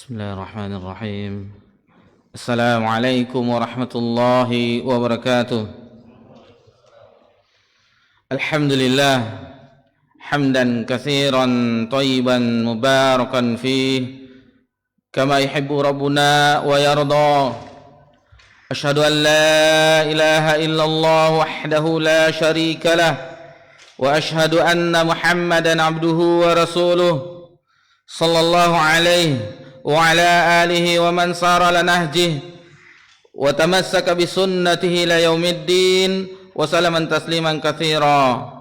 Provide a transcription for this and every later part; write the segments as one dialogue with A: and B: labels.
A: Bismillahirrahmanirrahim. Assalamualaikum warahmatullahi wabarakatuh. Alhamdulillah hamdan katsiran thayyiban mubarakan fih kama yuhibbu rabbuna wa yarda. Asyhadu an la ilaha illallah wahdahu la syarika lah wa asyhadu anna Muhammadan abduhu wa rasuluh sallallahu alaihi wa ala alihi wa man sara ala nahjih wa tamassaka bi sunnatihi ila yaumiddin wa salaman tasliman katsira.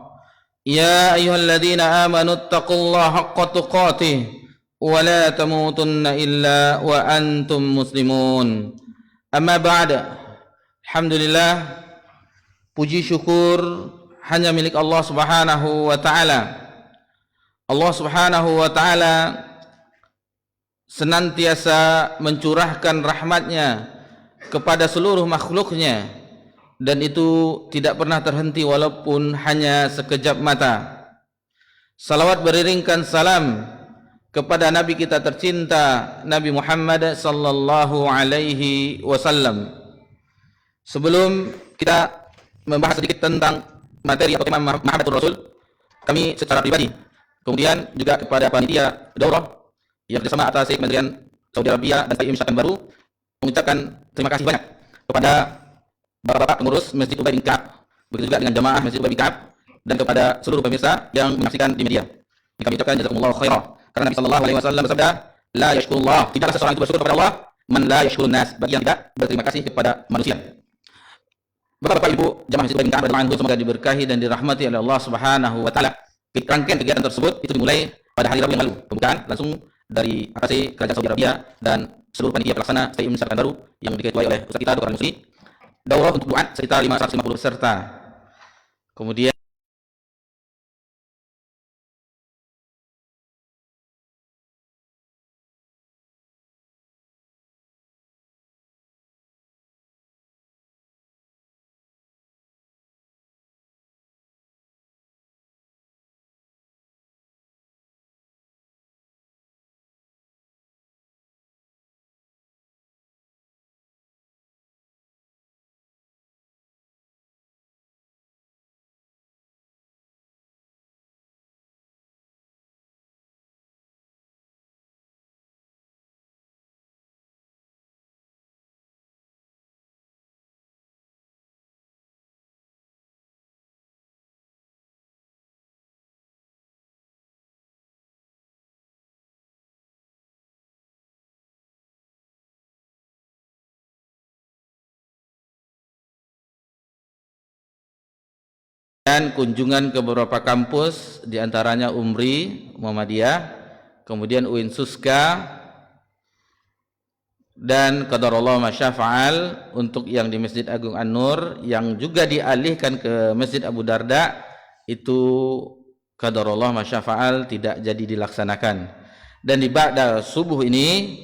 A: Ya ayyuhalladzina amanu taqullaha haqqa tuqatih wa la tamutunna illa wa antum muslimun. Amma ba'd. Alhamdulillah, puji syukur hanya milik Allah Subhanahu wa taala. Allah Subhanahu wa taala senantiasa mencurahkan rahmatnya kepada seluruh makhluknya, dan itu tidak pernah terhenti walaupun hanya sekejap mata. Salawat beriringkan salam kepada Nabi kita tercinta, Nabi Muhammad sallallahu alaihi wasallam. Sebelum kita membahas sedikit tentang materi atau tema Mahabbatur Rasul, kami secara pribadi, kemudian juga kepada panitia daurah yang bersama atas Kementerian Saudi Arabia dan PIM Baru, mengucapkan terima kasih banyak kepada bapak-bapak pengurus Masjid Ubay bin Ka'ab, begitu juga dengan jamaah Masjid Ubay bin Ka'ab, dan kepada seluruh pemirsa yang menyaksikan di media. Kami ucapkan jazakumullahu khairan, karena Nabi sallallahu alaihi wasallam bersabda, la yashkurullah, tidaklah seseorang itu bersyukur kepada Allah, man la yashkurun nas, bagi yang tidak berterima kasih kepada manusia. Bapak-bapak Ibu jamaah Masjid Ubay bin Ka'ab, semoga diberkahi dan dirahmati oleh Allah Subhanahu wa taala. Rangkaian kegiatan tersebut itu dimulai pada hari Rabu yang lalu, pembukaan langsung dari AKC Kerajaan Saudi Arabia dan seluruh panitia pelaksana STIM Baru yang diketuai oleh Ustaz kita Dr. Al-Musri. Daurah untuk duat sekitar 550 peserta. Kemudian kunjungan ke beberapa kampus, diantaranya UMRI Muhammadiyah, kemudian UIN Suska, dan qadarullah masyafa'al untuk yang di Masjid Agung An-Nur yang juga dialihkan ke Masjid Abu Darda, itu qadarullah masyafa'al tidak jadi dilaksanakan. Dan di ba'da subuh ini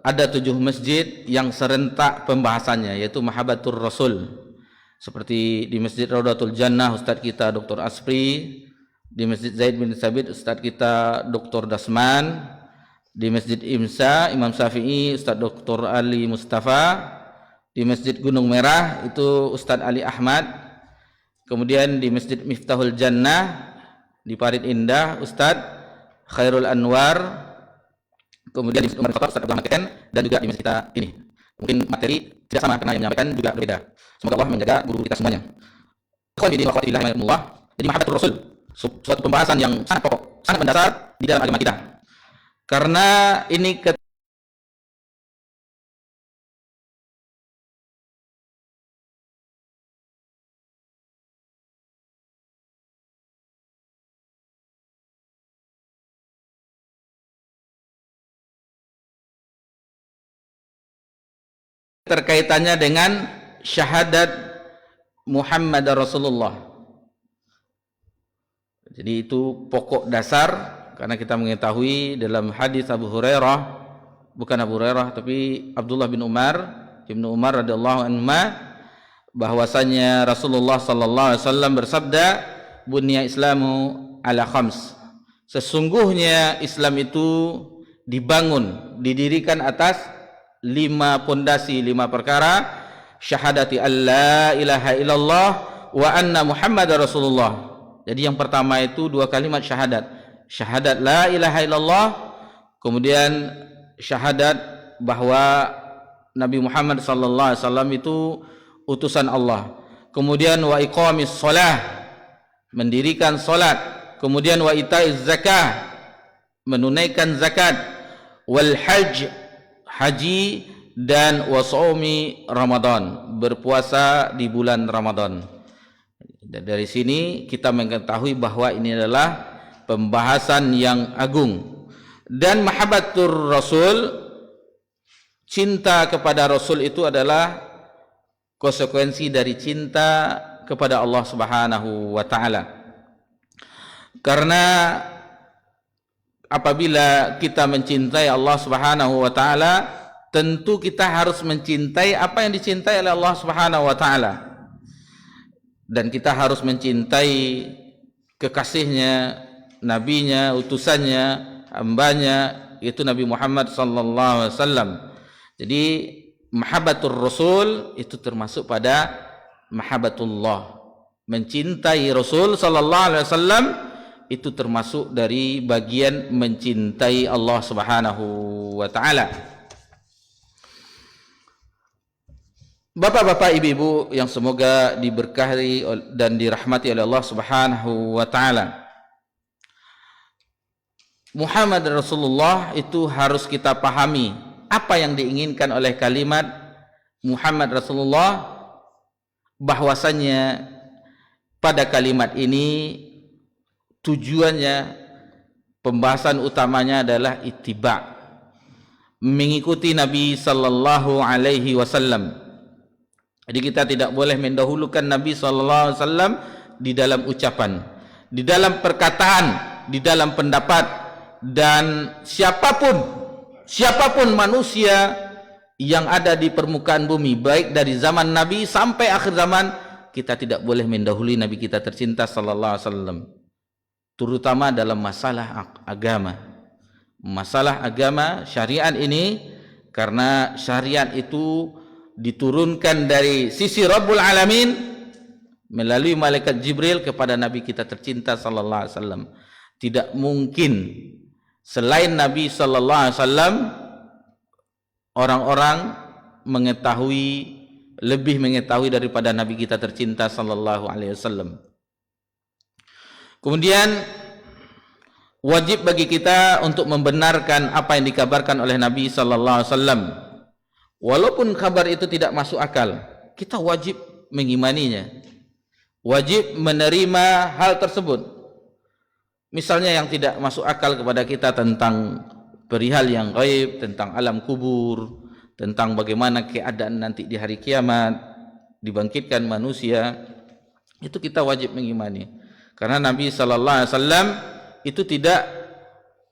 A: ada 7 masjid yang serentak pembahasannya, yaitu Mahabbatur Rasul. Seperti di Masjid Raudatul Jannah Ustadz kita Dr. Aspri, di Masjid Zaid bin Sabit Ustadz kita Dr. Dasman, di Masjid Imsa Imam Syafi'i Ustadz Dr. Ali Mustafa, di Masjid Gunung Merah itu Ustadz Ali Ahmad, kemudian di Masjid Miftahul Jannah di Parit Indah Ustadz Khairul Anwar, kemudian di Masjid Umar Khattab Ustadz Abdullah Makken, dan juga di masjid kita ini. Mungkin materi tidak sama karena yang menyampaikan juga berbeda. Semoga Allah menjaga guru kita semuanya. Jadi Mahabbatur Rasul, suatu pembahasan yang sangat pokok, sangat mendasar di dalam agama kita. Karena ini terkaitannya dengan syahadat Muhammad Rasulullah. Jadi itu pokok dasar, karena kita mengetahui dalam hadis Abu Hurairah, bukan Abu Hurairah tapi Abdullah bin Umar, Ibnu Umar radhiyallahu anhuma, bahwasanya Rasulullah sallallahu alaihi wasallam bersabda, "Bunya Islamu ala khams." Sesungguhnya Islam itu dibangun, didirikan atas 5 pondasi, 5 perkara: syahadati alla ilaha illallah wa anna muhammadar rasulullah. Jadi yang pertama itu 2 kalimat syahadat. Syahadat la ilaha illallah, kemudian syahadat bahwa Nabi Muhammad sallallahu alaihi wasallam itu utusan Allah. Kemudian wa iqamis shalah, mendirikan salat. Kemudian wa itaiz zakah, menunaikan zakat. Wal hajj, haji. Dan wa shaumi Ramadan, berpuasa di bulan Ramadan. Dari sini kita mengetahui bahwa ini adalah pembahasan yang agung. Dan mahabbatur Rasul, cinta kepada Rasul itu adalah konsekuensi dari cinta kepada Allah Subhanahu wa taala. Karena apabila kita mencintai Allah Subhanahu wa taala, tentu kita harus mencintai apa yang dicintai oleh Allah Subhanahu wa taala. Dan kita harus mencintai kekasihnya, nabinya, utusannya, hambanya, itu Nabi Muhammad sallallahu alaihi wasallam. Jadi mahabbatur Rasul itu termasuk pada mahabbatullah. Mencintai Rasul sallallahu alaihi wasallam itu termasuk dari bagian mencintai Allah Subhanahu wa taala. Bapak-bapak, ibu-ibu yang semoga diberkahi dan dirahmati oleh Allah Subhanahu wa taala. Muhammad Rasulullah itu harus kita pahami apa yang diinginkan oleh kalimat Muhammad Rasulullah, bahwasannya pada kalimat ini tujuannya, pembahasan utamanya adalah ittiba', mengikuti Nabi sallallahu alaihi wasallam. Jadi kita tidak boleh mendahulukan Nabi sallallahu alaihi wasallam di dalam ucapan, di dalam perkataan, di dalam pendapat, dan siapapun manusia yang ada di permukaan bumi, baik dari zaman Nabi sampai akhir zaman, kita tidak boleh mendahului Nabi kita tercinta sallallahu alaihi wasallam, terutama dalam masalah agama. Masalah agama, syariat ini, karena syariat itu diturunkan dari sisi Rabbul Alamin melalui malaikat Jibril kepada Nabi kita tercinta sallallahu alaihi wasallam. Tidak mungkin selain Nabi sallallahu alaihi wasallam orang-orang lebih mengetahui daripada Nabi kita tercinta sallallahu alaihi wasallam. Kemudian wajib bagi kita untuk membenarkan apa yang dikabarkan oleh Nabi sallallahu alaihi wasallam. Walaupun kabar itu tidak masuk akal, kita wajib mengimaninya, wajib menerima hal tersebut. Misalnya yang tidak masuk akal kepada kita tentang perihal yang gaib, tentang alam kubur, tentang bagaimana keadaan nanti di hari kiamat, dibangkitkan manusia, itu kita wajib mengimani. Karena Nabi sallallahu alaihi wasallam itu tidak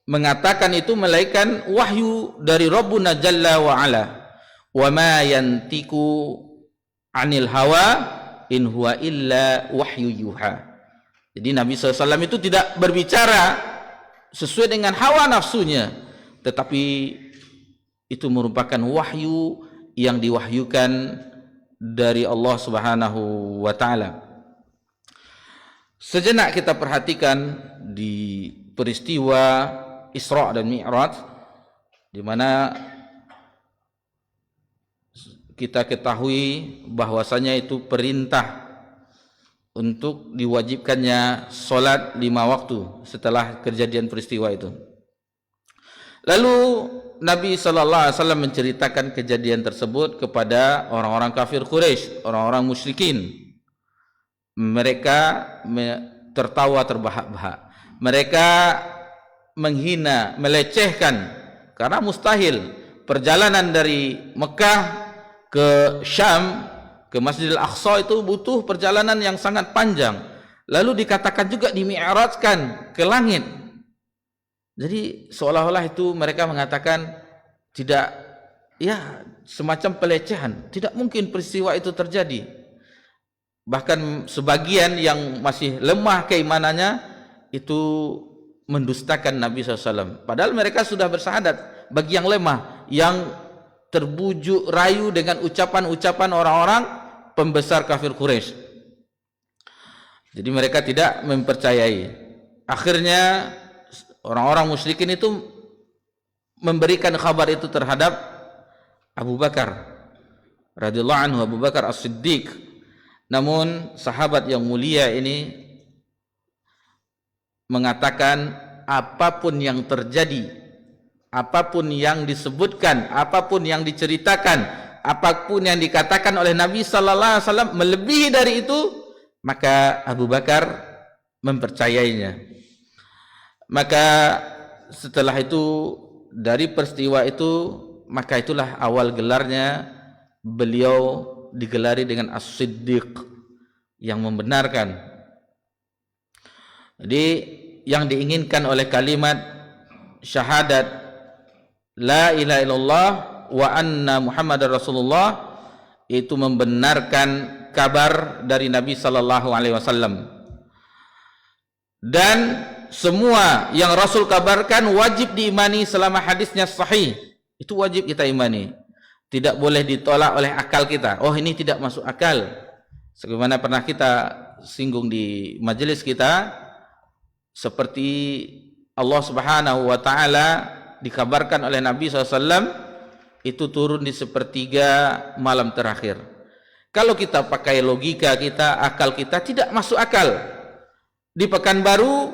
A: mengatakan itu melainkan wahyu dari Rabbuna Jalla wa Ala. Wa ma yantiku 'anil hawa in huwa illa wahyu yuha. Jadi Nabi SAW itu tidak berbicara sesuai dengan hawa nafsunya, tetapi itu merupakan wahyu yang diwahyukan dari Allah Subhanahu wa taala. Sejenak kita perhatikan di peristiwa Isra dan Mi'raj, di mana kita ketahui bahwasanya itu perintah untuk diwajibkannya solat 5 waktu setelah kejadian peristiwa itu. Lalu Nabi sallallahu alaihi wasallam menceritakan kejadian tersebut kepada orang-orang kafir Quraisy, orang-orang musyrikin. Mereka tertawa terbahak-bahak. Mereka menghina, melecehkan, karena mustahil perjalanan dari Mekah ke Syam, ke Masjidil Aqsa itu butuh perjalanan yang sangat panjang. Lalu dikatakan juga dimi'rajkan ke langit. Jadi seolah-olah itu mereka mengatakan tidak, ya semacam pelecehan. Tidak mungkin peristiwa itu terjadi. Bahkan sebagian yang masih lemah keimanannya itu mendustakan Nabi SAW. Padahal mereka sudah bersyahadat bagi yang lemah, yang terbujuk rayu dengan ucapan-ucapan orang-orang pembesar kafir Quraisy. Jadi mereka tidak mempercayai. Akhirnya orang-orang musyrikin itu memberikan kabar itu terhadap Abu Bakar radhiyallahu anhu, Abu Bakar As-Siddiq. Namun sahabat yang mulia ini mengatakan, apapun yang terjadi, apapun yang disebutkan, apapun yang diceritakan, apapun yang dikatakan oleh Nabi sallallahu alaihi wasallam melebihi dari itu, maka Abu Bakar mempercayainya. Maka setelah itu, dari peristiwa itu, maka itulah awal gelarnya beliau digelari dengan As-Siddiq, yang membenarkan. Jadi yang diinginkan oleh kalimat syahadat la ilaha illallah wa anna Muhammadar Rasulullah itu membenarkan kabar dari Nabi sallallahu alaihi wasallam. Dan semua yang Rasul kabarkan wajib diimani selama hadisnya sahih. Itu wajib kita imani. Tidak boleh ditolak oleh akal kita. Oh, ini tidak masuk akal. Sebagaimana pernah kita singgung di majelis kita, seperti Allah Subhanahu wa taala dikabarkan oleh Nabi SAW itu turun di sepertiga malam terakhir. Kalau kita pakai logika kita, akal kita, tidak masuk akal. Di Pekanbaru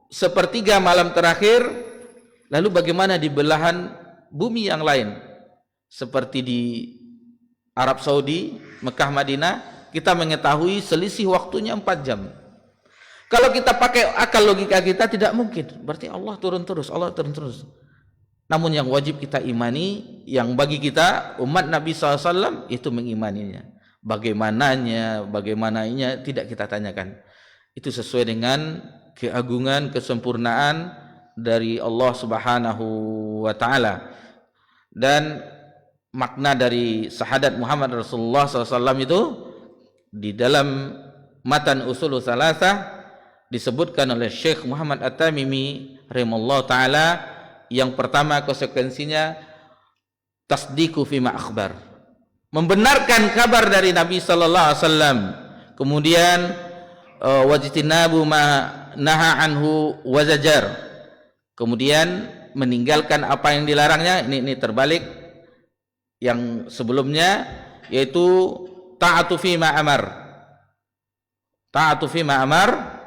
A: sepertiga malam terakhir, lalu bagaimana di belahan bumi yang lain seperti di Arab Saudi, Mekah, Madinah, kita mengetahui selisih waktunya 4 jam. Kalau kita pakai akal logika kita, tidak mungkin. Berarti Allah turun terus, Allah turun terus. Namun yang wajib kita imani, yang bagi kita umat Nabi SAW itu mengimaninya. Bagaimananya tidak kita tanyakan. Itu sesuai dengan keagungan, kesempurnaan dari Allah Subhanahu wa taala. Dan makna dari syahadat Muhammad Rasulullah SAW itu di dalam matan usul salasah disebutkan oleh Syekh Muhammad At-Tamimi rahimallahu taala. Yang pertama konsekuensinya tasdiqu fima akhbar, membenarkan kabar dari Nabi sallallahu alaihi wasallam. Kemudian wajtinabu ma naha anhu wazajar, kemudian meninggalkan apa yang dilarangnya. Ini terbalik yang sebelumnya, yaitu ta'atu fima amar. Ta'atu fima amar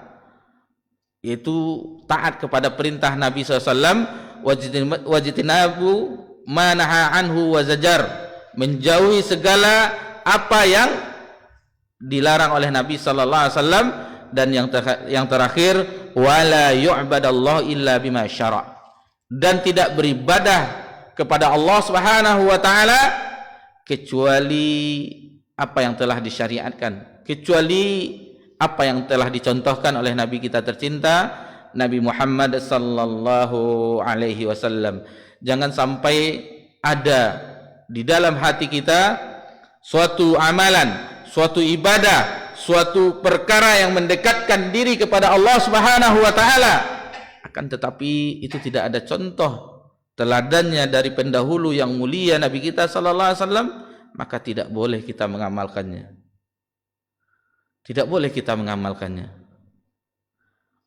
A: yaitu taat kepada perintah Nabi SAW. Wajtinabu ma naha anhu wazajar, menjauhi segala apa yang dilarang oleh Nabi sallallahu alaihi wasallam. Dan yang terakhir, wala yu'badallahu illa bima syara', dan tidak beribadah kepada Allah Subhanahu wa taala kecuali apa yang telah disyariatkan, kecuali apa yang telah dicontohkan oleh Nabi kita tercinta Nabi Muhammad sallallahu alaihi wasallam. Jangan sampai ada di dalam hati kita suatu amalan, suatu ibadah, suatu perkara yang mendekatkan diri kepada Allah Subhanahu wa taala, akan tetapi itu tidak ada contoh teladannya dari pendahulu yang mulia Nabi kita sallallahu alaihi wasallam, maka tidak boleh kita mengamalkannya. Tidak boleh kita mengamalkannya.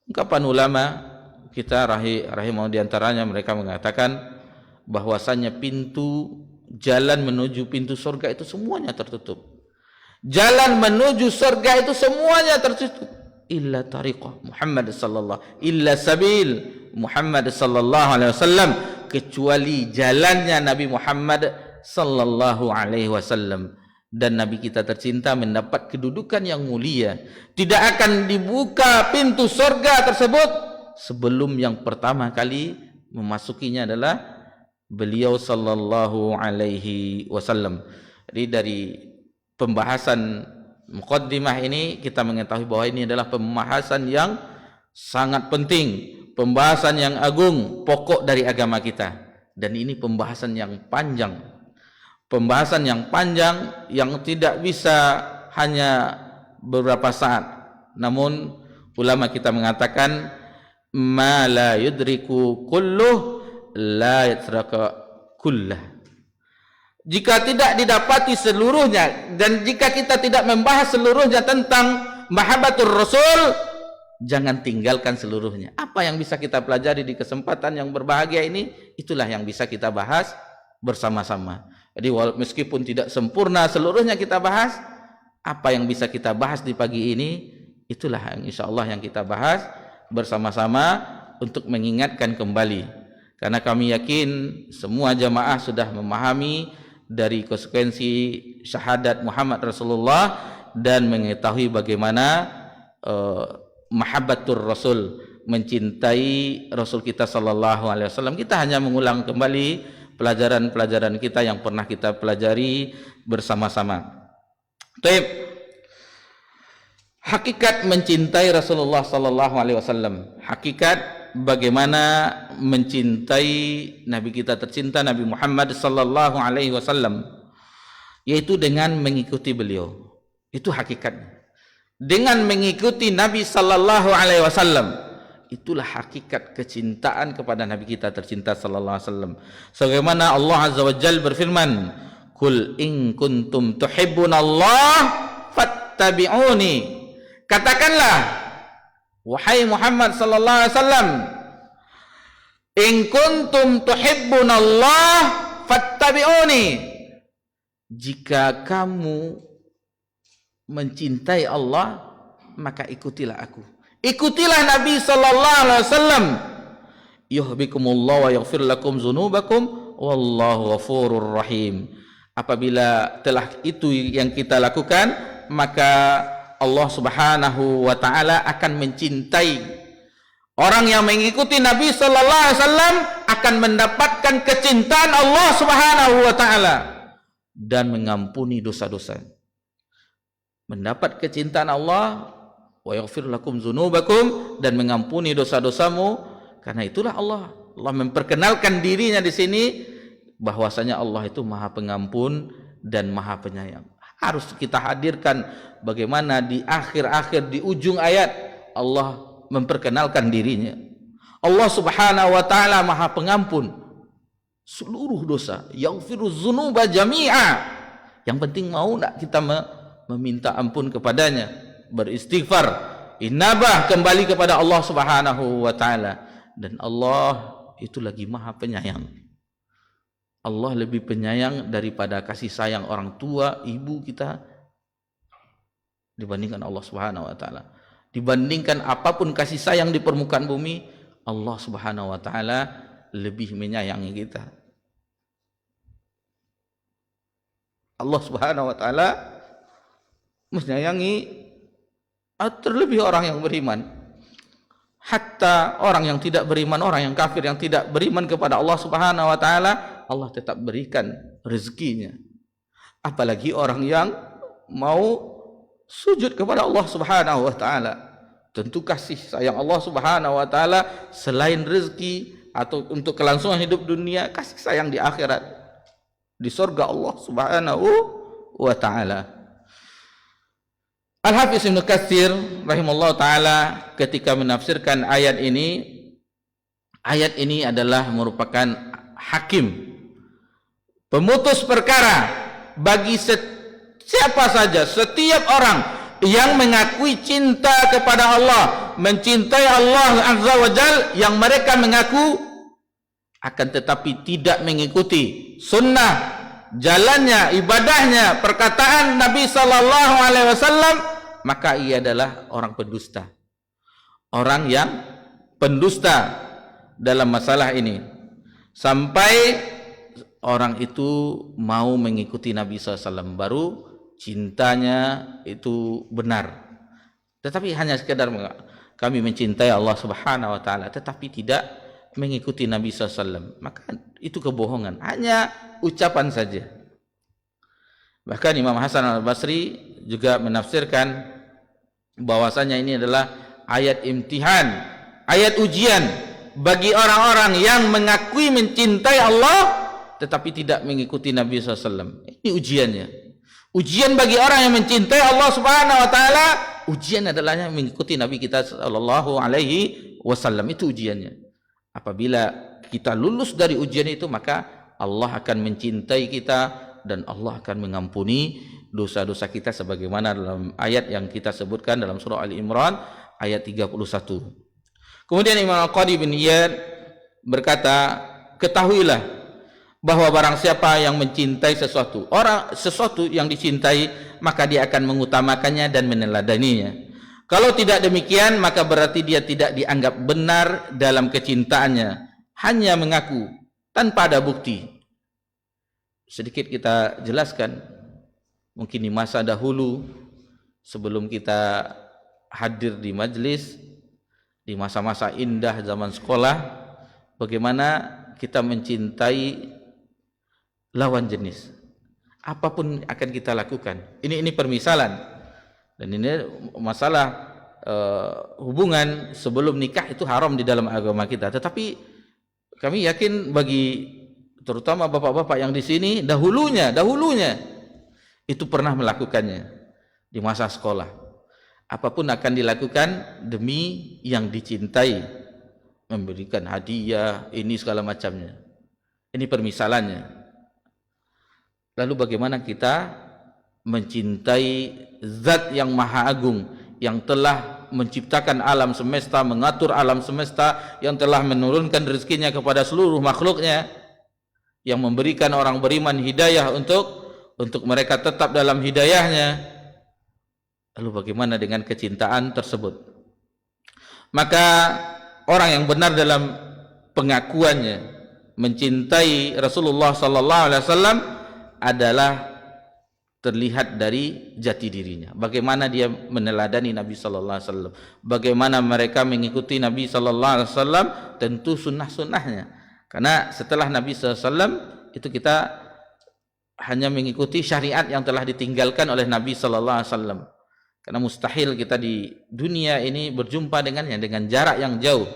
A: Ungkapan ulama kita rahimahullah di antaranya, mereka mengatakan bahwasannya pintu jalan menuju pintu surga itu semuanya tertutup. Jalan menuju surga itu semuanya tertutup. Illa tariqah Muhammad sallallahu, illa sabil Muhammad sallallahu alaihi wasallam, kecuali jalannya Nabi Muhammad sallallahu alaihi wasallam. Dan Nabi kita tercinta mendapat kedudukan yang mulia. Tidak akan dibuka pintu surga tersebut sebelum yang pertama kali memasukinya adalah beliau sallallahu alaihi wasallam. Jadi dari pembahasan muqaddimah ini kita mengetahui bahwa ini adalah pembahasan yang sangat penting, pembahasan yang agung, pokok dari agama kita. Dan ini pembahasan yang panjang. Pembahasan yang panjang yang tidak bisa hanya beberapa saat. Namun ulama kita mengatakan ma la yudriku kulluh la yatraka kullah. Jika tidak didapati seluruhnya dan jika kita tidak membahas seluruhnya tentang mahabbatur Rasul, jangan tinggalkan seluruhnya. Apa yang bisa kita pelajari di kesempatan yang berbahagia ini, itulah yang bisa kita bahas bersama-sama. Jadi meskipun tidak sempurna seluruhnya kita bahas, apa yang bisa kita bahas di pagi ini, itulah yang insyaallah yang kita bahas bersama-sama untuk mengingatkan kembali. Karena kami yakin semua jamaah sudah memahami dari konsekuensi syahadat Muhammad Rasulullah dan mengetahui bagaimana mahabbatur Rasul, mencintai Rasul kita sallallahu alaihi wasallam. Kita hanya mengulang kembali pelajaran-pelajaran kita yang pernah kita pelajari bersama-sama. Baik. Hakikat mencintai Rasulullah sallallahu alaihi wasallam. Hakikat bagaimana mencintai Nabi kita tercinta Nabi Muhammad sallallahu alaihi wasallam, yaitu dengan mengikuti beliau. Itu hakikatnya. Dengan mengikuti Nabi sallallahu alaihi wasallam, itulah hakikat kecintaan kepada Nabi kita tercinta sallallahu alaihi wasallam. Sebagaimana Allah azza wa jalla berfirman, "Qul in kuntum tuhibbunallah fattabi'uni." Katakanlah, wahai Muhammad sallallahu alaihi wasallam, in kuntum tuhibbunallah fattabi'uni. Jika kamu mencintai Allah, maka ikutilah aku. Ikutilah Nabi sallallahu alaihi wasallam. Yuhibbukumullah wa yaghfir lakum dzunubakum wallahu ghafurur rahim. Apabila telah itu yang kita lakukan, maka Allah Subhanahu wa taala akan mencintai orang yang mengikuti Nabi sallallahu alaihi wasallam, akan mendapatkan kecintaan Allah Subhanahu wa taala dan mengampuni dosa-dosa. Mendapat kecintaan Allah, wa yaghfir lakum dzunubakum, dan mengampuni dosa-dosamu. Karena itulah Allah memperkenalkan dirinya di sini bahwasanya Allah itu Maha Pengampun dan Maha Penyayang. Harus kita hadirkan bagaimana di akhir-akhir, di ujung ayat Allah memperkenalkan dirinya. Allah Subhanahu wa taala Maha Pengampun seluruh dosa, yaghfiruz dzunuba jami'a. Yang penting mau enggak kita meminta ampun kepadanya, beristighfar, inabah, kembali kepada Allah Subhanahu wa taala. Dan Allah itu lagi Maha Penyayang. Allah lebih penyayang daripada kasih sayang orang tua, ibu kita dibandingkan Allah Subhanahu wa taala. Dibandingkan apapun kasih sayang di permukaan bumi, Allah Subhanahu wa taala lebih menyayangi kita. Allah Subhanahu wa taala menyayangi terlebih orang yang beriman. Hatta orang yang tidak beriman, orang yang kafir yang tidak beriman kepada Allah Subhanahu wa taala, Allah tetap berikan rezekinya. Apalagi orang yang mau sujud kepada Allah Subhanahu wa taala. Tentu kasih sayang Allah Subhanahu wa taala selain rezeki atau untuk kelangsungan hidup dunia, kasih sayang di akhirat, di surga Allah Subhanahu wa taala. Al-Hafiz Ibnu Katsir rahimahullah taala ketika menafsirkan ayat ini adalah merupakan hakim, pemutus perkara bagi siapa saja, setiap orang yang mengakui cinta kepada Allah, mencintai Allah Azza wa Jalla, yang mereka mengaku akan tetapi tidak mengikuti sunnah, jalannya, ibadahnya, perkataan Nabi sallallahu alaihi wasallam, maka ia adalah orang pendusta. Orang yang pendusta dalam masalah ini. Sampai orang itu mau mengikuti Nabi SAW, baru cintanya itu benar. Tetapi hanya sekedar kami mencintai Allah Subhanahu wa taala tetapi tidak mengikuti Nabi SAW, maka itu kebohongan, hanya ucapan saja. Bahkan Imam Hasan Al-Basri juga menafsirkan bahwasanya ini adalah ayat imtihan, ayat ujian bagi orang-orang yang mengakui mencintai Allah tetapi tidak mengikuti Nabi SAW. Ini ujiannya. Ujian bagi orang yang mencintai Allah Subhanahu wa taala, ujian adalah mengikuti Nabi kita sallallahu alaihi wasallam. Itu ujiannya. Apabila kita lulus dari ujian itu, maka Allah akan mencintai kita dan Allah akan mengampuni dosa-dosa kita sebagaimana dalam ayat yang kita sebutkan dalam surah Ali Imran ayat 31. Kemudian Imam Al-Qadi bin Iyad berkata, ketahuilah bahwa barang siapa yang mencintai sesuatu yang dicintai, maka dia akan mengutamakannya dan meneladaninya. Kalau tidak demikian, maka berarti dia tidak dianggap benar dalam kecintaannya, hanya mengaku tanpa ada bukti. Sedikit kita jelaskan, mungkin di masa dahulu sebelum kita hadir di majlis, di masa-masa indah zaman sekolah, bagaimana kita mencintai lawan jenis. Apapun akan kita lakukan. Ini permisalan. Dan ini masalah hubungan sebelum nikah itu haram di dalam agama kita. Tetapi kami yakin bagi terutama bapak-bapak yang di sini dahulunya itu pernah melakukannya di masa sekolah. Apapun akan dilakukan demi yang dicintai, memberikan hadiah, ini segala macamnya. Ini permisalannya. Lalu bagaimana kita mencintai zat yang maha agung, yang telah menciptakan alam semesta, mengatur alam semesta, yang telah menurunkan rezekinya kepada seluruh makhluknya, yang memberikan orang beriman hidayah untuk mereka tetap dalam hidayahnya. Lalu bagaimana dengan kecintaan tersebut? Maka orang yang benar dalam pengakuannya mencintai Rasulullah sallallahu alaihi wasallam adalah terlihat dari jati dirinya. Bagaimana dia meneladani Nabi sallallahu alaihi wasallam, bagaimana mereka mengikuti Nabi sallallahu alaihi wasallam, tentu sunnah-sunnahnya. Karena setelah Nabi sallallahu alaihi wasallam itu kita hanya mengikuti syariat yang telah ditinggalkan oleh Nabi sallallahu alaihi wasallam. Karena mustahil kita di dunia ini berjumpa dengannya dengan jarak yang jauh.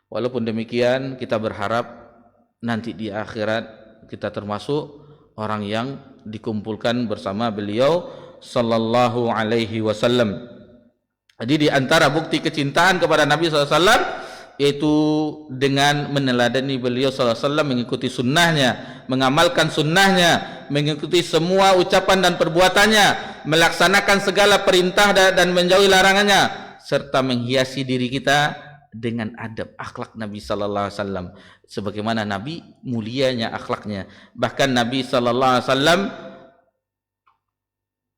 A: Walaupun demikian kita berharap nanti di akhirat kita termasuk orang yang dikumpulkan bersama beliau sallallahu alaihi wasallam. Jadi di antara bukti kecintaan kepada Nabi sallallahu alaihi wasallam yaitu dengan meneladani beliau sallallahu alaihi wasallam, mengikuti sunnahnya, mengamalkan sunnahnya, mengikuti semua ucapan dan perbuatannya, melaksanakan segala perintah dan menjauhi larangannya, serta menghiasi diri kita dengan adab akhlak Nabi sallallahu alaihi wasallam sebagaimana Nabi mulianya akhlaknya. Bahkan Nabi sallallahu alaihi wasallam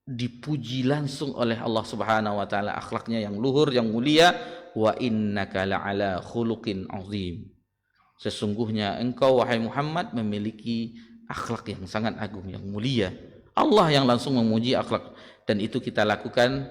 A: dipuji langsung oleh Allah Subhanahu wa taala akhlaknya yang luhur, yang mulia. Wa innaka la'ala khuluqin azim. Sesungguhnya engkau wahai Muhammad memiliki akhlak yang sangat agung, yang mulia. Allah yang langsung memuji akhlak, dan itu kita lakukan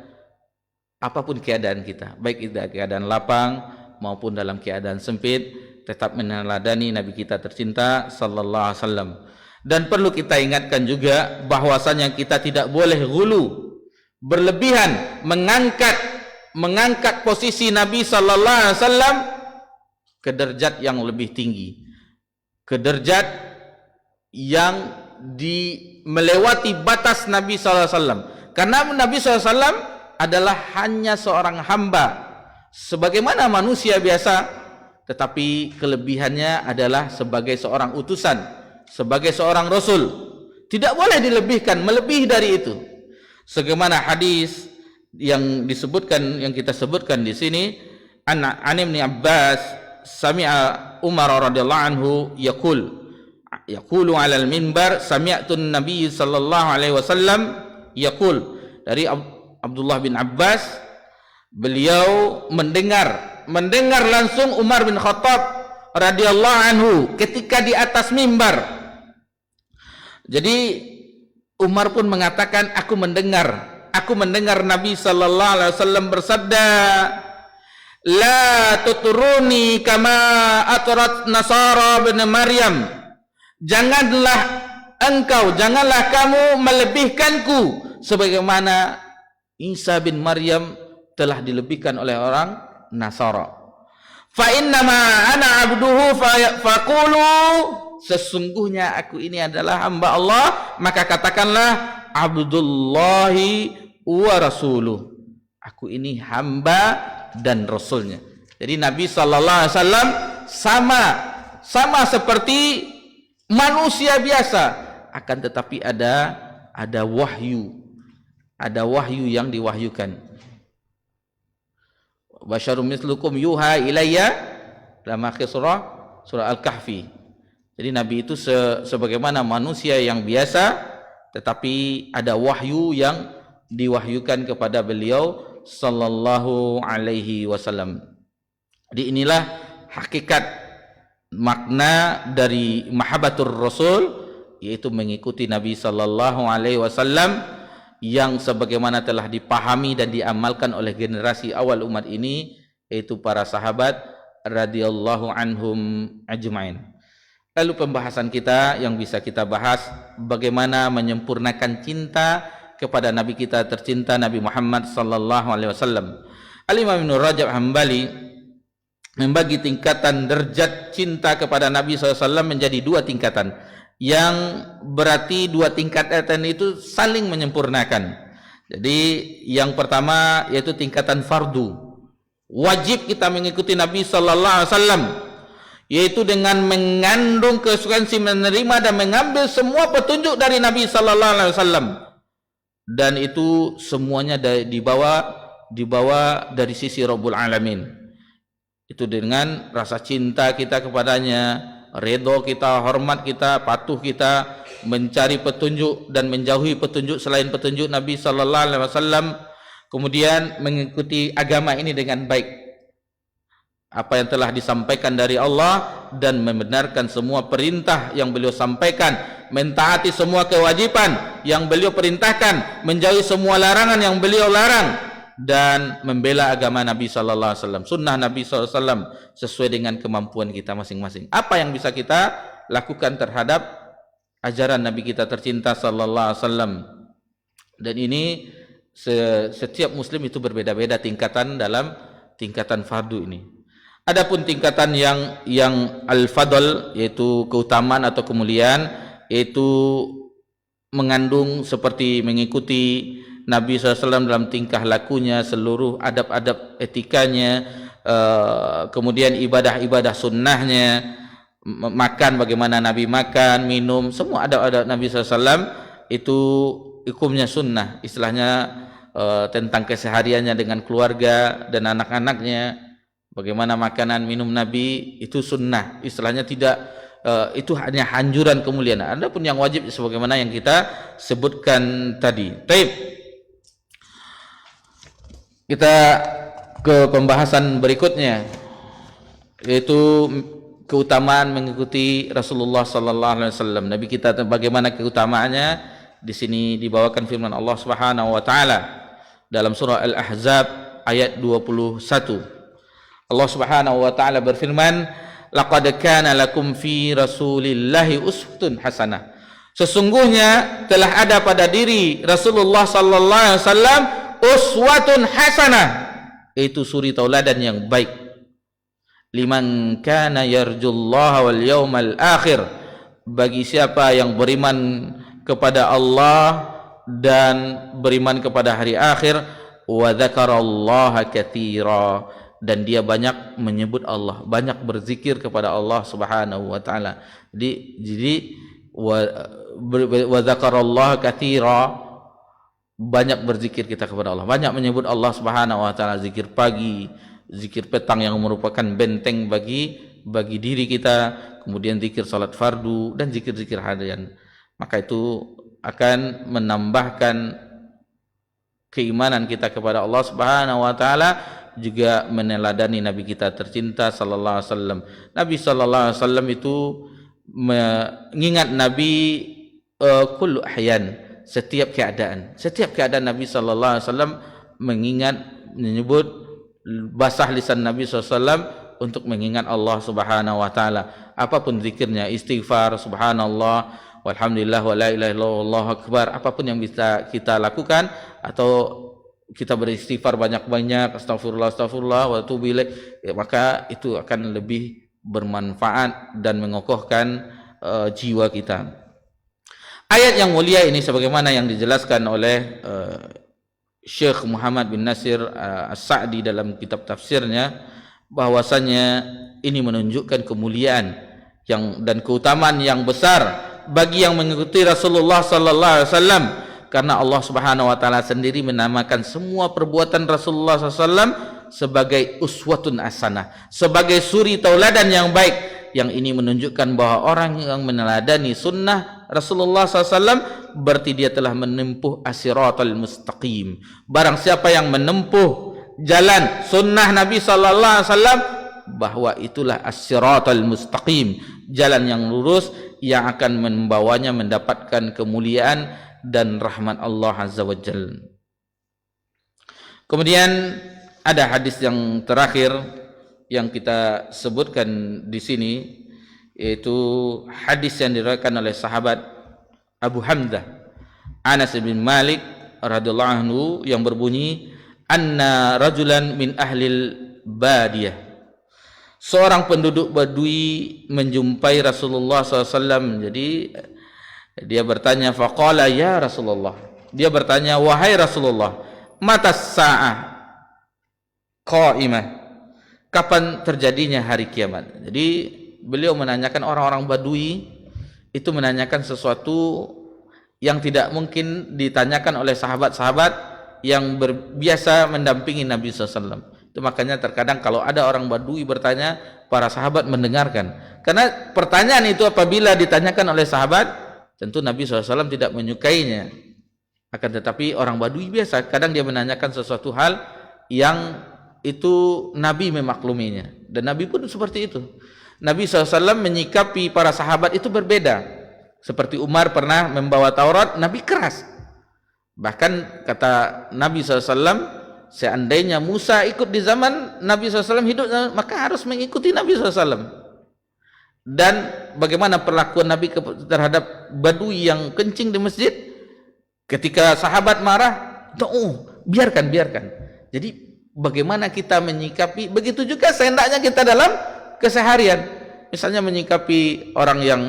A: apapun keadaan kita, baik itu keadaan lapang maupun dalam keadaan sempit, tetap meneladani Nabi kita tercinta sallallahu alaihi wasallam. Dan perlu kita ingatkan juga bahwasanya kita tidak boleh ghulu, berlebihan mengangkat posisi Nabi sallallahu alaihi wasallam ke derajat yang lebih tinggi, ke derajat yang melewati batas Nabi sallallahu alaihi wasallam. Karena Nabi sallallahu alaihi wasallam adalah hanya seorang hamba sebagaimana manusia biasa, tetapi kelebihannya adalah sebagai seorang utusan, sebagai seorang rasul. Tidak boleh dilebihkan, melebihi dari itu. Sebagaimana hadis yang disebutkan, yang kita sebutkan di sini, an Ibnu Abbas sami'a Umar radhiyallahu anhu yaqulu 'alal minbar sami'tu an-nabiy sallallahu alaihi wasallam yaqul. Dari Abdullah bin Abbas, beliau mendengar langsung Umar bin Khattab radhiyallahu anhu ketika di atas mimbar. Jadi Umar pun mengatakan, aku mendengar Nabi sallallahu alaihi wasallam bersabda, la tuturuni kama atrat Nasara bin Maryam. Janganlah kamu melebihkanku sebagaimana Isa bin Maryam telah dilebihkan oleh orang Nasara. Fa innama ana abduhu faqulu, sesungguhnya aku ini adalah hamba Allah, maka katakanlah Abdullahi wa rasuluh, aku ini hamba dan rasulnya. Jadi Nabi sallallahu alaihi wasallam sama seperti manusia biasa, akan tetapi ada wahyu, yang diwahyukan. Basyarum mislukum yuha ilayya, dalam akhir surah Al-Kahfi. Jadi Nabi itu sebagaimana manusia yang biasa, tetapi ada wahyu yang diwahyukan kepada beliau sallallahu alaihi wasallam. Jadi inilah hakikat makna dari mahabbatur rasul, yaitu mengikuti Nabi sallallahu alaihi wasallam yang sebagaimana telah dipahami dan diamalkan oleh generasi awal umat ini, yaitu para sahabat radhiyallahu anhum ajmain. Lalu pembahasan kita yang bisa kita bahas, bagaimana menyempurnakan cinta kepada Nabi kita tercinta Nabi Muhammad sallallahu alaihi wasallam. Al-Imam Ibnu Rajab Hambali membagi tingkatan derajat cinta kepada Nabi SAW menjadi dua tingkatan, yang berarti dua tingkatan itu saling menyempurnakan. Jadi yang pertama yaitu tingkatan fardu, wajib kita mengikuti Nabi sallallahu alaihi wasallam, yaitu dengan mengandung konsekuensi menerima dan mengambil semua petunjuk dari Nabi sallallahu alaihi wasallam, dan itu semuanya dibawa dari sisi Rabbul Alamin. Itu dengan rasa cinta kita kepadanya, redha kita, hormat kita, patuh kita, mencari petunjuk dan menjauhi petunjuk selain petunjuk Nabi sallallahu alaihi wasallam, kemudian mengikuti agama ini dengan baik, apa yang telah disampaikan dari Allah, dan membenarkan semua perintah yang beliau sampaikan, mentaati semua kewajiban yang beliau perintahkan, menjauhi semua larangan yang beliau larang, dan membela agama Nabi sallallahu alaihi wasallam, sunnah Nabi sallallahu alaihi wasallam sesuai dengan kemampuan kita masing-masing. Apa yang bisa kita lakukan terhadap ajaran Nabi kita tercinta sallallahu alaihi wasallam. Dan ini setiap muslim itu berbeda-beda tingkatan dalam tingkatan fardu ini. Adapun tingkatan yang al-fadl, yaitu keutamaan atau kemuliaan, yaitu mengandung seperti mengikuti Nabi SAW dalam tingkah lakunya, seluruh adab-adab etikanya, kemudian ibadah-ibadah sunnahnya, makan bagaimana Nabi makan, minum, semua adab-adab Nabi SAW itu hukumnya sunnah, istilahnya tentang kesehariannya dengan keluarga dan anak-anaknya, bagaimana makanan minum Nabi itu sunnah, istilahnya tidak itu hanya anjuran kemuliaan. Adapun yang wajib sebagaimana yang kita sebutkan tadi. Baik. Kita ke pembahasan berikutnya, yaitu keutamaan mengikuti Rasulullah sallallahu alaihi wasallam. Nabi kita bagaimana keutamaannya? Di sini dibawakan firman Allah Subhanahu wa taala dalam surah Al-Ahzab ayat 21. Allah Subhanahu wa taala berfirman, "Laqad kana lakum fi Rasulillahi uswatun hasanah." Sesungguhnya telah ada pada diri Rasulullah sallallahu alaihi wasallam uswatun hasanah, itu suri tauladan yang baik. Liman kana yarjullaha wal yawmal akhir, bagi siapa yang beriman kepada Allah dan beriman kepada hari akhir, wa dzakarallaha katsira, dan dia banyak menyebut Allah, banyak berzikir kepada Allah Subhanahu wa taala. Jadi wa dzakarallaha katsira, banyak berzikir kita kepada Allah, banyak menyebut Allah Subhanahu wa taala, zikir pagi, zikir petang yang merupakan benteng bagi diri kita, kemudian zikir salat fardu dan zikir-zikir harian. Maka itu akan menambahkan keimanan kita kepada Allah Subhanahu wa taala, juga meneladani Nabi kita tercinta sallallahu alaihi wasallam. Nabi sallallahu alaihi wasallam itu mengingat Nabi kullu ahyan, setiap keadaan Nabi sallallahu alaihi wasallam mengingat, menyebut basah lisan Nabi sallallahu alaihi wasallam untuk mengingat Allah Subhanahu wa taala. Apapun zikirnya, istighfar, subhanallah, walhamdulillah, wa la ilaha illallah, wallahu akbar, apapun yang bisa kita lakukan, atau kita beristighfar banyak-banyak, astagfirullah wa atubu ilaih, maka itu akan lebih bermanfaat dan mengokohkan jiwa kita. Ayat yang mulia ini sebagaimana yang dijelaskan oleh Syekh Muhammad bin Nasir As-Sa'di dalam kitab tafsirnya, bahwasanya ini menunjukkan kemuliaan dan keutamaan yang besar bagi yang mengikuti Rasulullah sallallahu alaihi wasallam, karena Allah Subhanahu wa taala sendiri menamakan semua perbuatan Rasulullah SAW sebagai uswatun hasanah, sebagai suri tauladan yang baik. Yang ini menunjukkan bahwa orang yang meneladani sunnah Rasulullah SAW berarti dia telah menempuh as-siratal mustaqim. Barang siapa yang menempuh jalan sunnah Nabi sallallahu alaihi wasallam, bahwa itulah as-siratal mustaqim, jalan yang lurus yang akan membawanya mendapatkan kemuliaan dan rahmat Allah Azza wa Jalla. Kemudian ada hadis yang terakhir yang kita sebutkan di sini, yaitu hadis yang diriwayatkan oleh sahabat Abu Hamzah Anas bin Malik radhiyallahu anhu yang berbunyi, anna rajulan min ahlil badiyah, seorang penduduk Badui menjumpai Rasulullah SAW. Jadi dia bertanya, faqala ya Rasulullah, dia bertanya, wahai Rasulullah, mata sa'ah qa'imah, kapan terjadinya hari kiamat? Jadi beliau menanyakan, orang-orang Badui itu menanyakan sesuatu yang tidak mungkin ditanyakan oleh sahabat-sahabat yang biasa mendampingi Nabi SAW. Itu makanya terkadang kalau ada orang Badui bertanya, para sahabat mendengarkan, karena pertanyaan itu apabila ditanyakan oleh sahabat, tentu Nabi SAW tidak menyukainya. Akan tetapi orang Badui biasa, kadang dia menanyakan sesuatu hal yang itu Nabi memakluminya, dan Nabi pun seperti itu. Nabi SAW menyikapi para sahabat itu berbeda. Seperti Umar pernah membawa Taurat, Nabi keras. Bahkan kata Nabi SAW, seandainya Musa ikut di zaman Nabi SAW hidup, maka harus mengikuti Nabi SAW. Dan bagaimana perlakuan Nabi terhadap Badui yang kencing di masjid, ketika sahabat marah, biarkan. Jadi bagaimana kita menyikapi, begitu juga sehendaknya kita dalam keseharian. Misalnya menyikapi orang yang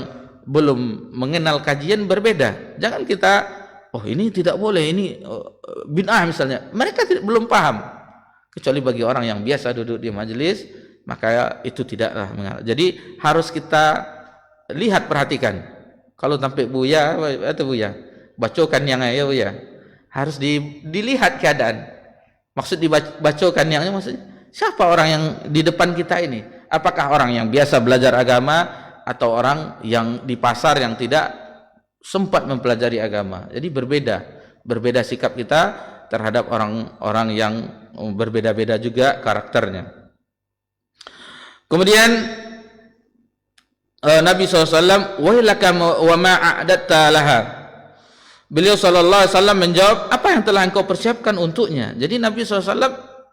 A: belum mengenal kajian berbeda. Jangan kita, ini tidak boleh, ini bid'ah misalnya. Mereka belum paham. Kecuali bagi orang yang biasa duduk di majelis, maka itu tidaklah mengalah. Jadi harus kita lihat, perhatikan. Kalau sampai buya, bacokan yang buya. Harus dilihat keadaan. Maksud dibacokan yang maksudnya, siapa orang yang di depan kita ini? Apakah orang yang biasa belajar agama atau orang yang di pasar yang tidak sempat mempelajari agama? Jadi berbeda sikap kita terhadap orang-orang yang berbeda-beda juga karakternya. Kemudian Nabi SAW, wailaka wa ma a'datta laha. Beliau SAW menjawab, apa yang telah engkau persiapkan untuknya? Jadi Nabi SAW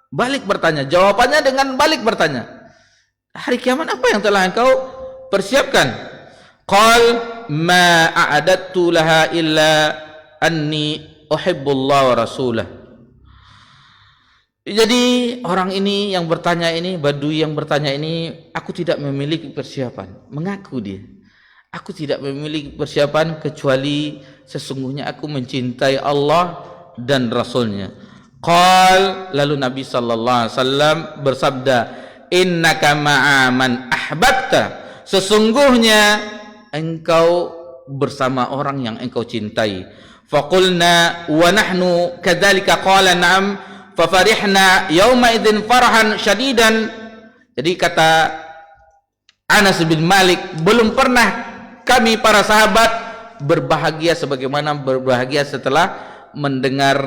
A: balik bertanya, jawabannya dengan balik bertanya, hari kiamat apa yang telah engkau persiapkan? Qal ma a'adattu laha illa anni uhibbullah wa rasulah. Jadi orang ini yang bertanya ini, Badui yang bertanya ini, aku tidak memiliki persiapan. Mengaku dia, aku tidak memiliki persiapan kecuali sesungguhnya aku mencintai Allah dan Rasulnya. Qal, lalu Nabi sallallahu alaihi wasallam bersabda, innaka ma'a man ahbabta, sesungguhnya engkau bersama orang yang engkau cintai. Faqulna wa nahnu kadzalika, qala na'am fafarihna yauma idzin farahan syadidan. Jadi kata Anas bin Malik, belum pernah kami para sahabat berbahagia sebagaimana berbahagia setelah mendengar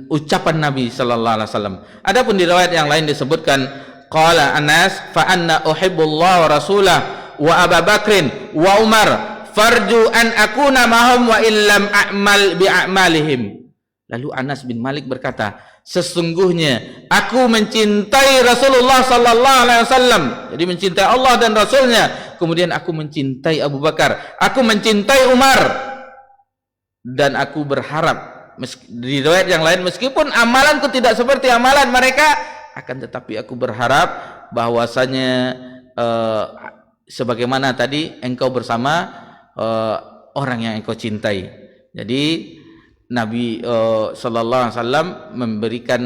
A: ucapan Nabi sallallahu alaihi wasallam. Adapun di riwayat yang lain disebutkan, qala Anas fa anna uhibbullah wa rasulah wa Abu Bakrin wa Umar farju an akuna mahum wa illam a'mal bi a'malihim. Lalu Anas bin Malik berkata, sesungguhnya aku mencintai Rasulullah sallallahu alaihi wasallam, jadi mencintai Allah dan Rasulnya. Kemudian aku mencintai Abu Bakar, aku mencintai Umar, dan aku berharap, di riwayat yang lain, meskipun amalanku tidak seperti amalan mereka, akan tetapi aku berharap bahwasanya sebagaimana tadi engkau bersama orang yang engkau cintai. Jadi Nabi sallallahu alaihi wasallam memberikan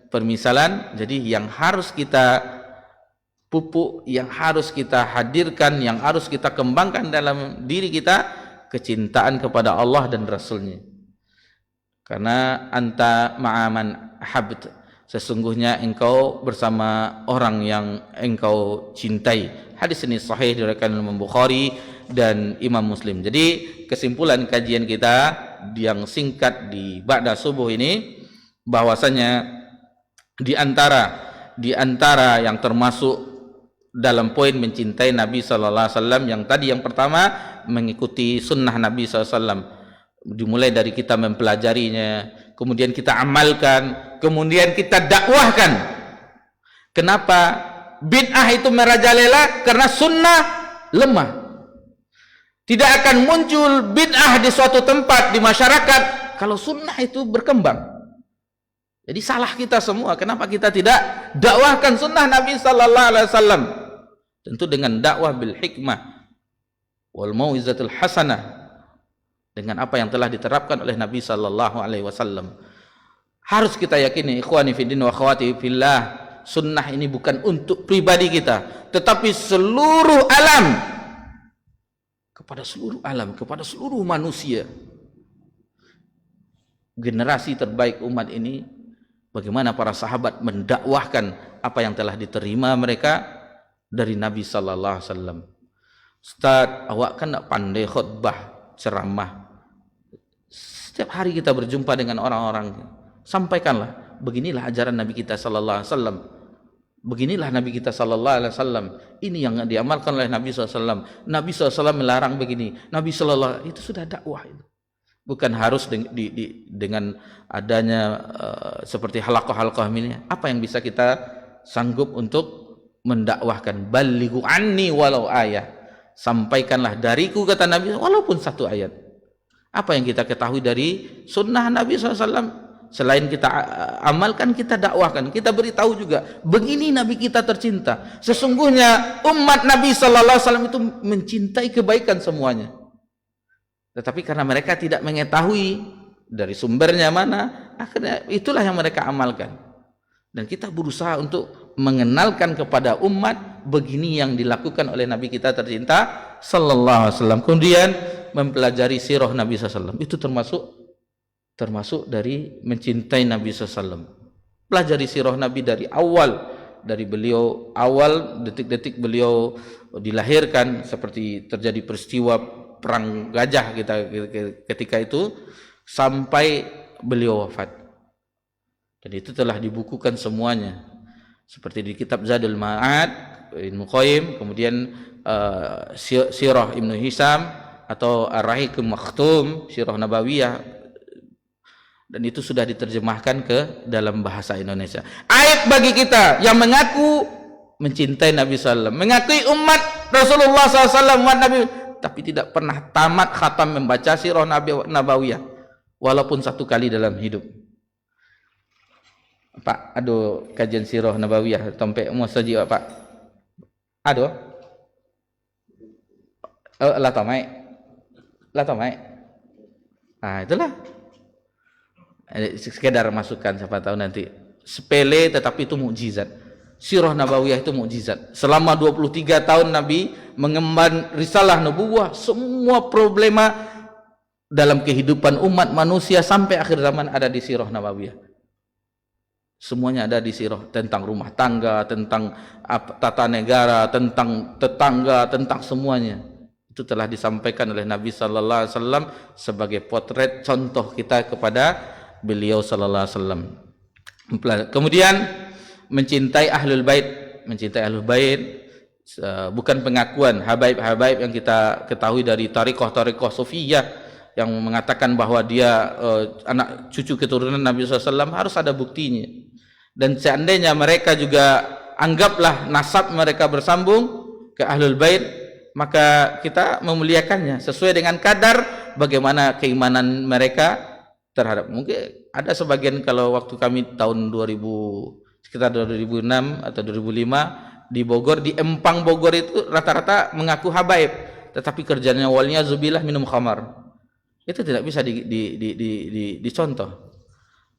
A: permisalan. Jadi yang harus kita pupuk yang harus kita hadirkan, yang harus kita kembangkan dalam diri kita, kecintaan kepada Allah dan Rasulnya. Karena anta ma'aman habt, sesungguhnya engkau bersama orang yang engkau cintai. Hadis ini sahih diriwayatkan oleh Imam Bukhari dan Imam Muslim. Jadi kesimpulan kajian kita yang singkat di ba'da subuh ini, bahwasanya di antara yang termasuk dalam poin mencintai Nabi sallallahu alaihi wasallam yang tadi, yang pertama mengikuti sunnah Nabi sallallahu alaihi wasallam, dimulai dari kita mempelajarinya, kemudian kita amalkan, kemudian kita dakwahkan. Kenapa bid'ah itu merajalela? Karena sunnah lemah. Tidak akan muncul bid'ah di suatu tempat, di masyarakat, kalau sunnah itu berkembang. Jadi salah kita semua. Kenapa kita tidak dakwahkan sunnah Nabi sallallahu alaihi wasallam? Tentu dengan dakwah bil hikmah wal mau'izatul hasanah, dengan apa yang telah diterapkan oleh Nabi sallallahu alaihi wasallam. Harus kita yakini, ikhwani fiddin wa akhwati fillah, sunnah ini bukan untuk pribadi kita, tetapi seluruh alam, kepada seluruh alam, kepada seluruh manusia. Generasi terbaik umat ini, bagaimana para sahabat mendakwahkan apa yang telah diterima mereka dari Nabi sallallahu alaihi wasallam. Ustaz, awak kan tak pandai khutbah, ceramah. Setiap hari kita berjumpa dengan orang-orang, sampaikanlah, beginilah ajaran Nabi kita sallallahu alaihi wasallam. Beginilah Nabi kita sallallahu alaihi wasallam. Ini yang diamalkan oleh Nabi sallallahu alaihi wasallam. Nabi sallallahu alaihi wasallam melarang begini. Nabi sallallahu itu sudah dakwah itu. Bukan harus dengan adanya seperti halaqah-halaqah ini. Apa yang bisa kita sanggup untuk mendakwahkan? Balighu anni walau ayat. Sampaikanlah dariku, kata Nabi, walaupun satu ayat. Apa yang kita ketahui dari sunnah Nabi SAW, selain kita amalkan, kita dakwahkan, kita beritahu juga, begini Nabi kita tercinta. Sesungguhnya umat Nabi SAW itu mencintai kebaikan semuanya. Tetapi karena mereka tidak mengetahui dari sumbernya mana, akhirnya itulah yang mereka amalkan. Dan kita berusaha untuk mengenalkan kepada umat begini yang dilakukan oleh Nabi kita tercinta sallallahu alaihi wasallam. Kemudian mempelajari sirah Nabi sallallahu alaihi wasallam. Itu termasuk dari mencintai Nabi sallallahu alaihi wasallam. Pelajari sirah Nabi dari awal, dari beliau awal detik-detik beliau dilahirkan, seperti terjadi peristiwa perang gajah kita ketika itu, sampai beliau wafat. Dan itu telah dibukukan semuanya, seperti di kitab Zadul Ma'ad Ibnu Qayyim, kemudian Sirah Ibnu Hisam atau Ar-Rahiq Makhtum, Sirah Nabawiyah, dan itu sudah diterjemahkan ke dalam bahasa Indonesia. Aib bagi kita yang mengaku mencintai Nabi SAW, mengakui umat Rasulullah SAW, umat Nabi, tapi tidak pernah tamat khatam membaca Sirah Nabawiyah walaupun satu kali dalam hidup. Pak, aduh kajian Sirah Nabawiyah sampai mau saji Pak. Aduh. Lah tamai. Nah, itulah. Sekedar masukan, siapa tahu nanti. Sepele tetapi itu mukjizat. Sirah Nabawiyah itu mukjizat. Selama 23 tahun Nabi mengemban risalah nubuwah, semua problema dalam kehidupan umat manusia sampai akhir zaman ada di Sirah Nabawiyah. Semuanya ada di sirah, tentang rumah tangga, tentang tata negara, tentang tetangga, tentang semuanya. Itu telah disampaikan oleh Nabi sallallahu alaihi wasallam sebagai potret contoh kita kepada beliau sallallahu alaihi wasallam. Kemudian mencintai ahlul bait, bukan pengakuan habaib yang kita ketahui dari thariqah sufiyah yang mengatakan bahwa dia anak cucu keturunan Nabi SAW, harus ada buktinya. Dan seandainya mereka juga anggaplah nasab mereka bersambung ke ahlul bait, maka kita memuliakannya sesuai dengan kadar bagaimana keimanan mereka terhadap. Mungkin ada sebagian, kalau waktu kami tahun 2000 sekitar 2006 atau 2005 di Bogor, di Empang Bogor itu rata-rata mengaku habaib, tetapi kerjanya walnya zubillah minum khamar. Itu tidak bisa dicontoh.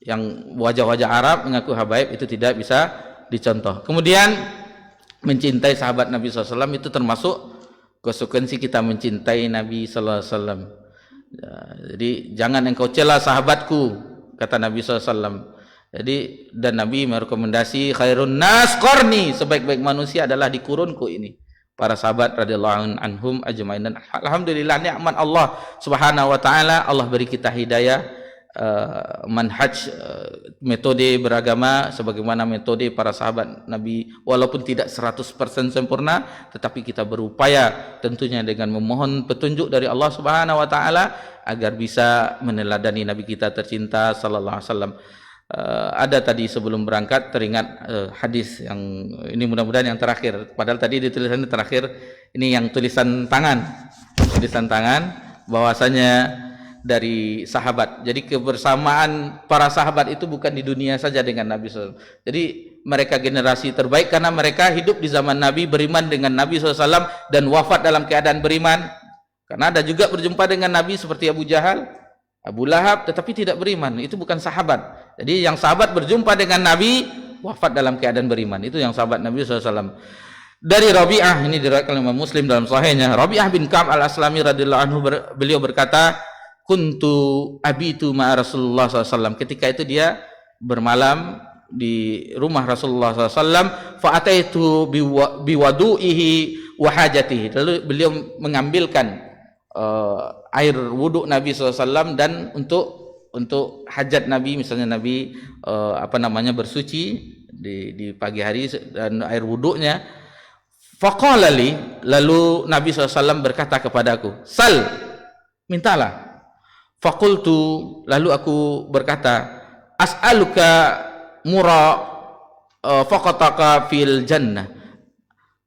A: Yang wajah-wajah Arab mengaku habaib itu tidak bisa dicontoh. Kemudian mencintai sahabat Nabi SAW itu termasuk konsekuensi kita mencintai Nabi SAW. Jadi jangan engkau cela sahabatku, kata Nabi SAW. Jadi dan Nabi merekomendasi khairun nas qarni, sebaik-baik manusia adalah di kurunku ini, para sahabat radhiyallahu anhum ajmain. Dan alhamdulillah nikmat Allah Subhanahu wa taala, Allah beri kita hidayah manhaj metode beragama sebagaimana metode para sahabat Nabi, walaupun tidak 100% sempurna, tetapi kita berupaya tentunya dengan memohon petunjuk dari Allah Subhanahu wa taala agar bisa meneladani Nabi kita tercinta sallallahu alaihi wasallam. Ada tadi sebelum berangkat teringat hadis yang ini, mudah-mudahan yang terakhir, padahal tadi di tulisan terakhir ini yang tulisan tangan bahwasanya dari sahabat. Jadi kebersamaan para sahabat itu bukan di dunia saja dengan Nabi SAW. Jadi mereka generasi terbaik karena mereka hidup di zaman Nabi, beriman dengan Nabi SAW dan wafat dalam keadaan beriman. Karena ada juga berjumpa dengan Nabi seperti Abu Jahal, Abu Lahab, tetapi tidak beriman. Itu bukan sahabat. Jadi yang sahabat berjumpa dengan Nabi, wafat dalam keadaan beriman. Itu yang sahabat Nabi SAW. Dari Rabi'ah, ini diriwayatkan oleh Muslim dalam sahihnya, Rabi'ah bin Ka'ab al-Aslami radhiyallahu anhu, beliau berkata, kuntu abitu ma'a Rasulullah SAW. Ketika itu dia bermalam di rumah Rasulullah SAW. Fa'ataitu biwadu'ihi wa hajatihi. Lalu beliau mengambilkan air wuduk Nabi SAW dan untuk hajat Nabi, misalnya Nabi bersuci di pagi hari dan air wuduknya. Faqala li, lalu Nabi SAW berkata kepadaku, sal, mintalah. Faqultu, lalu aku berkata, as'aluka faqataka fil jannah.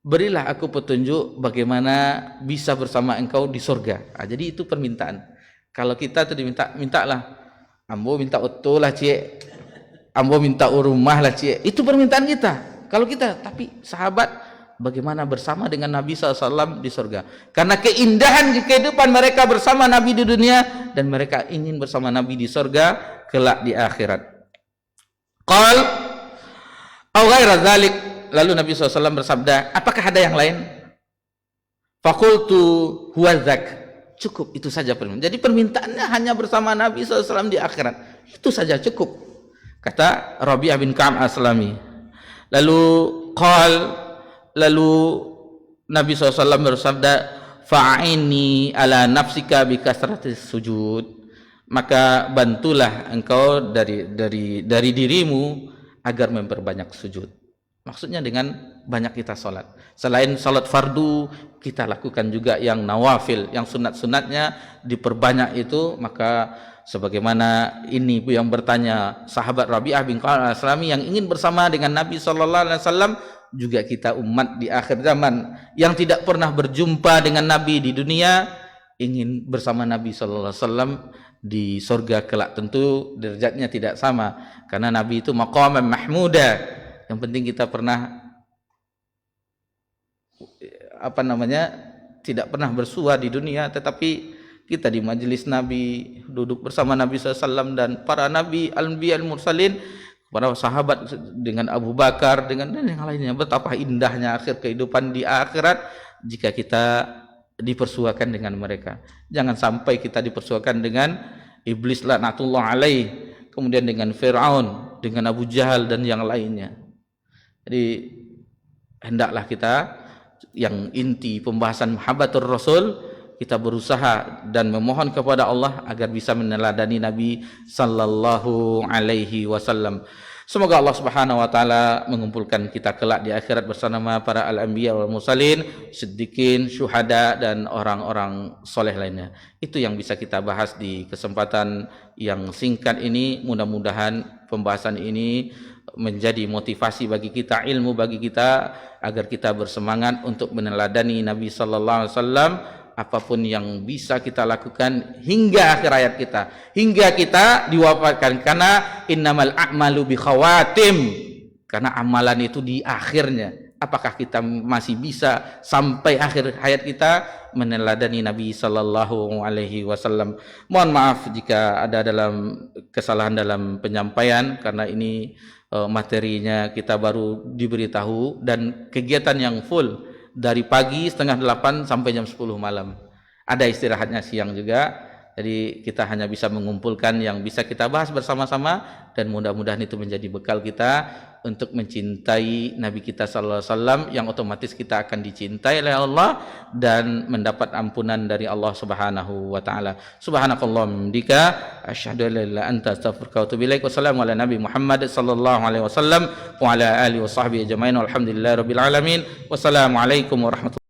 A: Berilah aku petunjuk bagaimana bisa bersama engkau di surga. Jadi itu permintaan. Kalau kita tuh mintalah, ambo minta oto lah cie, ambo minta rumah lah cie. Itu permintaan kita. Kalau kita, tapi sahabat bagaimana bersama dengan Nabi SAW di surga. Karena keindahan di kehidupan mereka bersama Nabi di dunia, dan mereka ingin bersama Nabi di surga kelak di akhirat. Qal aw ghaira dzalik, lalu Nabi SAW bersabda, apakah ada yang lain? Faqultu huwa dzak, cukup itu saja permintaan. Jadi permintaannya hanya bersama Nabi SAW di akhirat, itu saja cukup, kata Rabi'ah bin Ka'ab al-Aslami. Lalu Nabi SAW bersabda, fa'ini ala nafsika bi kasratis sujud, maka bantulah engkau dari dirimu agar memperbanyak sujud. Maksudnya dengan banyak kita salat. Selain salat fardu, kita lakukan juga yang nawafil, yang sunat-sunatnya diperbanyak itu. Maka sebagaimana ini yang bertanya sahabat Rabi'ah bin Ka'ab al-Aslami yang ingin bersama dengan Nabi SAW, juga kita umat di akhir zaman yang tidak pernah berjumpa dengan Nabi di dunia, ingin bersama Nabi SAW di surga kelak. Tentu derajatnya tidak sama, karena Nabi itu maqaman mahmuda. Yang penting kita pernah tidak pernah bersua di dunia, tetapi kita di majelis Nabi, duduk bersama Nabi SAW dan para Nabi al-Anbiya al-Mursalin, para sahabat dengan Abu Bakar, dengan dan yang lainnya. Betapa indahnya akhir kehidupan di akhirat jika kita dipersuakan dengan mereka. Jangan sampai kita dipersuakan dengan iblis laknatullah alaih, kemudian dengan Fir'aun, dengan Abu Jahal dan yang lainnya. Jadi hendaklah kita, yang inti pembahasan Muhammadur Rasul, kita berusaha dan memohon kepada Allah agar bisa meneladani Nabi sallallahu alaihi wasallam. Semoga Allah Subhanahu wa taala mengumpulkan kita kelak di akhirat bersama para al-anbiya wal mursalin, siddiqin, syuhada dan orang-orang soleh lainnya. Itu yang bisa kita bahas di kesempatan yang singkat ini. Mudah-mudahan pembahasan ini menjadi motivasi bagi kita, ilmu bagi kita, agar kita bersemangat untuk meneladani Nabi sallallahu alaihi wasallam. Apapun yang bisa kita lakukan hingga akhir hayat kita, hingga kita diwafatkan, karena innamal a'malu bi khawatim, karena amalan itu di akhirnya. Apakah kita masih bisa sampai akhir hayat kita meneladani Nabi sallallahu alaihi wasallam? Mohon maaf jika ada kesalahan dalam penyampaian, karena ini materinya kita baru diberitahu, dan kegiatan yang full dari pagi 7:30 sampai jam 10 malam. Ada istirahatnya siang juga. Jadi kita hanya bisa mengumpulkan yang bisa kita bahas bersama-sama, dan mudah-mudahan itu menjadi bekal kita untuk mencintai Nabi kita sallallahu alaihi wasallam, yang otomatis kita akan dicintai oleh Allah dan mendapat ampunan dari Allah Subhanahu wa taala. Subhanakallahumma hamdika asyhadu an la ilaha illa anta astaghfiruka wa atubu ilaik. Wassalamu ala nabi Muhammad sallallahu alaihi wasallam wa ala alihi washabbihi ajmain. Walhamdulillahirabbil alamin. Wassalamu alaikum warahmatullahi